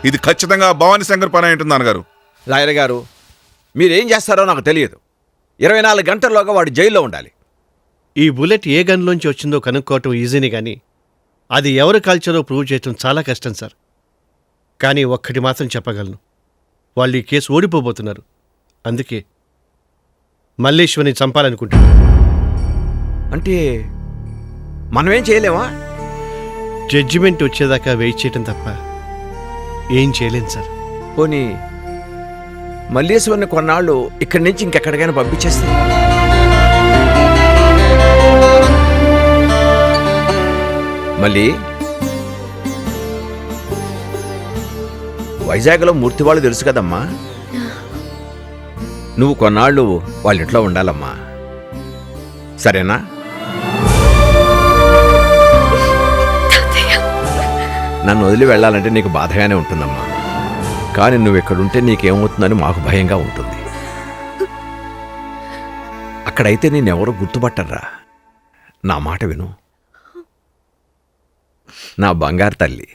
ఇది ఖచ్చితంగా భవానీ శంకర్ పని అయి ఉంటుంది నాన్నగారు. లాయర్ గారు, మీరేం చేస్తారో నాకు తెలియదు. 24 గంటల్లోగా వాడు జైల్లో ఉండాలి. ఈ బుల్లెట్ ఏ గన్లోంచి వచ్చిందో కనుక్కోవటం ఈజీని కానీ అది ఎవరు కాల్చారో ప్రూవ్ చేయటం చాలా కష్టం సార్. కానీ ఒక్కటి మాత్రం చెప్పగలను, వాళ్ళు ఈ కేసు ఓడిపోబోతున్నారు. అందుకే మల్లేశ్వరిని చంపాలనుకుంటున్నారు. అంటే మనమేం చేయలేమా? జడ్జిమెంట్ వచ్చేదాకా వెయిట్ చేయటం తప్ప ఏం చేయలేను సార్. పోనీ మల్లేశ్వరిని కొన్నాళ్ళు ఇక్కడి నుంచి ఇంకెక్కడికైనా పంపించేస్తే? మళ్ళీ వైజాగ్లో మూర్తి వాళ్ళు తెలుసు కదమ్మా. నువ్వు కొన్నాళ్ళు వాళ్ళ ఇంట్లో ఉండాలమ్మా, సరేనా? నన్ను వదిలి వెళ్ళాలంటే నీకు బాధగానే ఉంటుందమ్మా. కానీ నువ్వు ఎక్కడుంటే నీకేమవుతుందని మాకు భయంగా ఉంటుంది. అక్కడైతే నేనెవరో గుర్తుపట్టర్రా. నా మాట విను, నా బంగారు తల్లి.